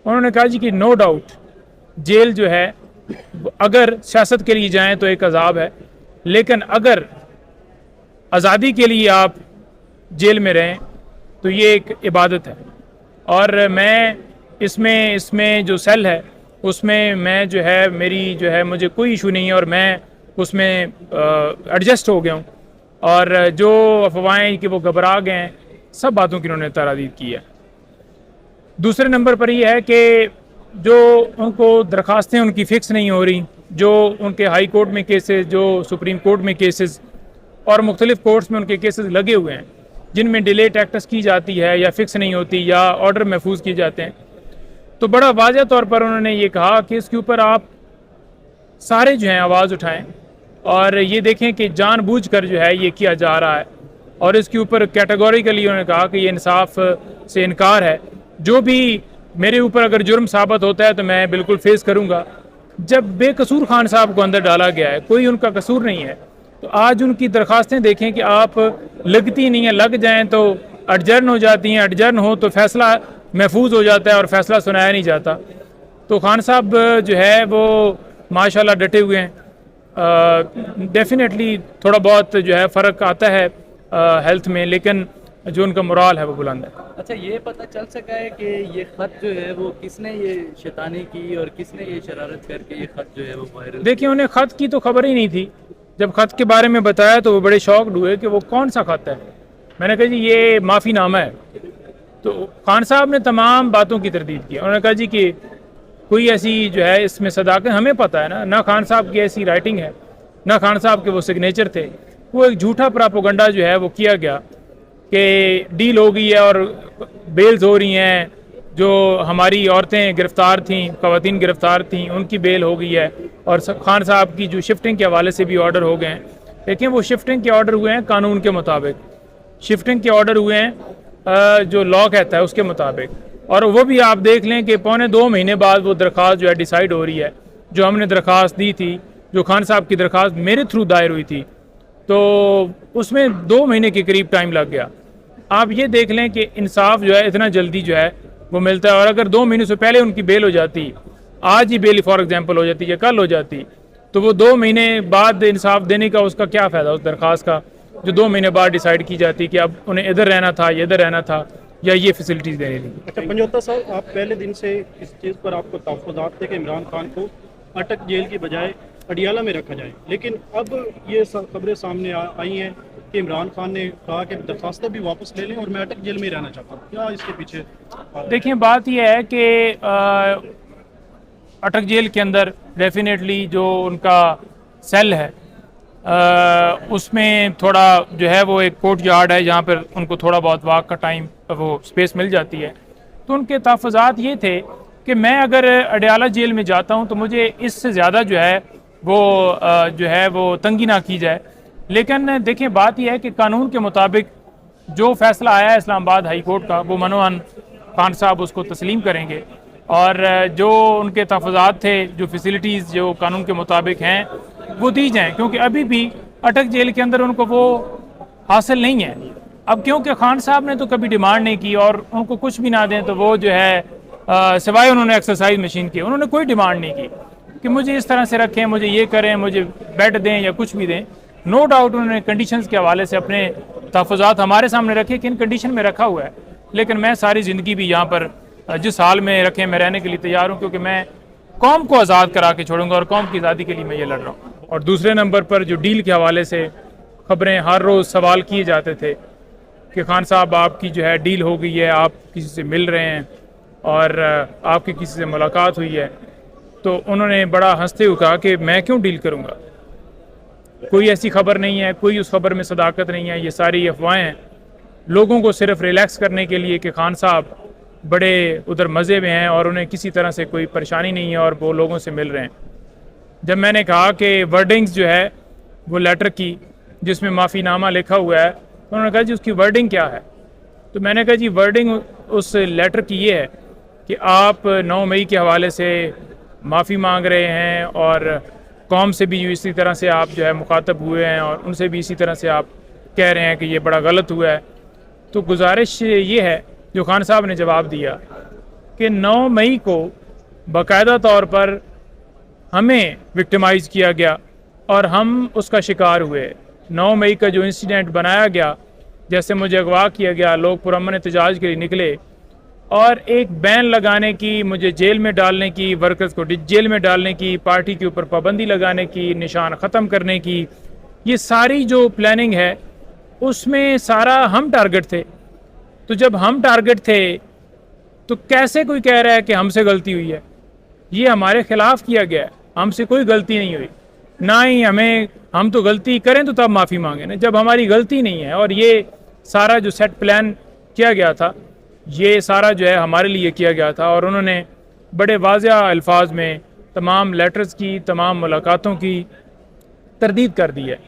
उन्होंने कहा जी कि नो डाउट जेल जो है अगर सियासत के लिए जाएं तो एक अजाब है, लेकिन अगर आज़ादी के लिए आप जेल में रहें तो ये एक इबादत है। और मैं इसमें जो सेल है उसमें मैं जो है मेरी जो है मुझे कोई इशू नहीं है और मैं उसमें एडजस्ट हो गया हूँ। और जो अफवाहें कि वो घबरा गए हैं, सब बातों की उन्होंने तरादीद की है। दूसरे नंबर पर यह है कि जो उनको दरखास्तें उनकी फ़िक्स नहीं हो रही, जो उनके हाई कोर्ट में केसेस, जो सुप्रीम कोर्ट में केसेस और मुख्तलिफ़ कोर्ट्स में उनके केसेस लगे हुए हैं जिनमें डिले टैक्टिस की जाती है या फ़िक्स नहीं होती या ऑर्डर महफूज किए जाते हैं, तो बड़ा वाज़ह तौर पर उन्होंने ये कहा कि इसके ऊपर आप सारे जो हैं आवाज़ उठाएं और ये देखें कि जानबूझकर जो है ये किया जा रहा है। और इसके ऊपर कैटेगोरिकली उन्होंने कहा कि ये इंसाफ से इनकार है, जो भी मेरे ऊपर अगर जुर्म साबित होता है तो मैं बिल्कुल फेस करूँगा। जब बेकसूर खान साहब को अंदर डाला गया है, कोई उनका कसूर नहीं है, तो आज उनकी दरख्वास्तें देखें कि आप लगती नहीं हैं, लग जाएं तो अडजर्न हो जाती हैं, अडजर्न हो तो फैसला महफूज हो जाता है और फैसला सुनाया नहीं जाता। तो खान साहब जो है वो माशाल्लाह डटे हुए हैं। डेफिनेटली थोड़ा बहुत जो है फ़र्क आता है हेल्थ में, लेकिन जो उनका मोराल है वो बुलंद है। अच्छा, ये पता चल सका है कि ये ख़त जो है वो किसने ये शैतानी की और किसने ये शरारत करके ये ख़त जो है वो वायरल? देखिए, उन्हें ख़त की तो खबर ही नहीं थी। जब ख़त के बारे में बताया तो वो बड़े शौक़ हुए कि वो कौन सा ख़त है। मैंने कहा जी ये माफ़ीनामा है। तो खान साहब ने तमाम बातों की तरदीद की। उन्होंने कहा जी कि कोई ऐसी जो है इसमें सदाकत, हमें पता है ना खान साहब की ऐसी राइटिंग है, ना खान साहब के वो सिग्नेचर थे। वो एक झूठा प्रोपेगेंडा जो है वो किया गया कि डील हो गई है और बेल्स हो रही हैं, जो हमारी औरतें गिरफ़्तार थीं, ख़वातीन गिरफ़्तार थीं, उनकी बेल हो गई है और खान साहब की जो शिफ्टिंग के हवाले से भी ऑर्डर हो गए हैं। लेकिन वो शिफ्टिंग के ऑर्डर हुए हैं कानून के मुताबिक, शिफ्टिंग के ऑर्डर हुए हैं जो लॉ कहता है उसके मुताबिक। और वो भी आप देख लें कि 1.25 महीने बाद वो दरख्वास्त जो है डिसाइड हो रही है। जो हमने दरख्वास्त दी थी, जो खान साहब की दरख्वास्त मेरे थ्रू दायर हुई थी, तो उसमें 2 महीने के करीब टाइम लग गया। आप ये देख लें कि इंसाफ जो है इतना जल्दी जो है वो मिलता है। और अगर 2 महीने से पहले उनकी बेल हो जाती, आज ही बेल फॉर एग्जांपल हो जाती या कल हो जाती, तो वो 2 महीने बाद इंसाफ देने का उसका क्या फ़ायदा उस दरख्वास्त का, जो 2 महीने बाद डिसाइड की जाती कि अब उन्हें इधर रहना था या इधर रहना था या ये फैसिलिटीज़ देने थी। अच्छा पंजोता साहब, आप पहले दिन से इस चीज़ पर आपको तहफ़्फ़ुज़ात थे कि इमरान खान को अटक जेल की बजाय अडियाला में रखा जाए, लेकिन अब ये खबरें सामने आई हैं कि इमरान खान ने कहा कि दरख्वास्तें भी वापस ले लें और मैं अटक जेल में ही रहना चाहता हूँ। क्या इसके पीछे? देखिए, बात यह है कि अटक जेल के अंदर डेफिनेटली जो उनका सेल है उसमें थोड़ा जो है वो एक कोर्ट यार्ड है जहाँ पर उनको थोड़ा बहुत वाक का टाइम वो स्पेस मिल जाती है। तो उनके तहफ़्फ़ुज़ात ये थे कि मैं अगर अडियाला जेल में जाता हूँ तो मुझे इससे ज़्यादा जो है वो तंगी ना की जाए। लेकिन देखिए, बात यह है कि कानून के मुताबिक जो फ़ैसला आया है इस्लामाबाद हाई कोर्ट का, वो मनोअन खान साहब उसको तस्लीम करेंगे और जो उनके तहफ़्फ़ुज़ात थे, जो फैसिलिटीज़ जो कानून के मुताबिक हैं वो दी जाएँ, क्योंकि अभी भी अटक जेल के अंदर उनको वो हासिल नहीं है। अब क्योंकि खान साहब ने तो कभी डिमांड नहीं की और उनको कुछ भी ना दें तो वो जो है सिवाय उन्होंने एक्सरसाइज मशीन की, उन्होंने कोई डिमांड नहीं की कि मुझे इस तरह से रखें, मुझे ये करें, मुझे बेड दें या कुछ भी दें। नो डाउट उन्होंने कंडीशंस के हवाले से अपने तहफ़्फ़ुज़ात हमारे सामने रखे कि इन कंडीशन में रखा हुआ है, लेकिन मैं सारी ज़िंदगी भी यहाँ पर जिस हाल में रखें मैं रहने के लिए तैयार हूँ, क्योंकि मैं कौम को आज़ाद करा के छोड़ूंगा और कौम की आज़ादी के लिए मैं ये लड़ रहा हूँ। और दूसरे नंबर पर जो डील के हवाले से ख़बरें हर रोज़ सवाल किए जाते थे कि खान साहब आपकी जो है डील हो गई है, आप किसी से मिल रहे हैं और आपकी किसी से मुलाकात हुई है, तो उन्होंने बड़ा हंसते हुए कहा कि मैं क्यों डील करूँगा, कोई ऐसी खबर नहीं है, कोई उस खबर में सदाकत नहीं है, ये सारी अफवाहें हैं, लोगों को सिर्फ रिलैक्स करने के लिए कि खान साहब बड़े उधर मज़े में हैं और उन्हें किसी तरह से कोई परेशानी नहीं है और वो लोगों से मिल रहे हैं। जब मैंने कहा कि वर्डिंग्स जो है वो लेटर की जिसमें माफ़ीनामा लिखा हुआ है, तो उन्होंने कहा जी उसकी वर्डिंग क्या है। तो मैंने कहा जी वर्डिंग उस लेटर की ये है कि आप 9 मई के हवाले से माफ़ी मांग रहे हैं और कौम से भी इसी तरह से आप जो है मुखातब हुए हैं और उनसे भी इसी तरह से आप कह रहे हैं कि ये बड़ा गलत हुआ है। तो गुजारिश ये है, जो खान साहब ने जवाब दिया कि 9 मई को बाकायदा तौर पर हमें विक्टिमाइज़ किया गया और हम उसका शिकार हुए। 9 मई का जो इंसिडेंट बनाया गया, जैसे मुझे अगवा किया गया, लोग पुरअमन एहतजाज के लिए निकले और एक बैन लगाने की, मुझे जेल में डालने की, वर्कर्स को जेल में डालने की, पार्टी के ऊपर पाबंदी लगाने की, निशान ख़त्म करने की, ये सारी जो प्लानिंग है उसमें सारा हम टारगेट थे। तो जब हम टारगेट थे तो कैसे कोई कह रहा है कि हमसे गलती हुई है? ये हमारे खिलाफ किया गया है, हमसे कोई गलती नहीं हुई। ना ही हम तो गलती करें तो तब माफ़ी मांगे ना, जब हमारी गलती नहीं है। और ये सारा जो सेट प्लान किया गया था, ये सारा जो है हमारे लिए किया गया था। और उन्होंने बड़े वाज़ेह अल्फाज में तमाम लेटर्स की, तमाम मुलाकातों की तरदीद कर दी है।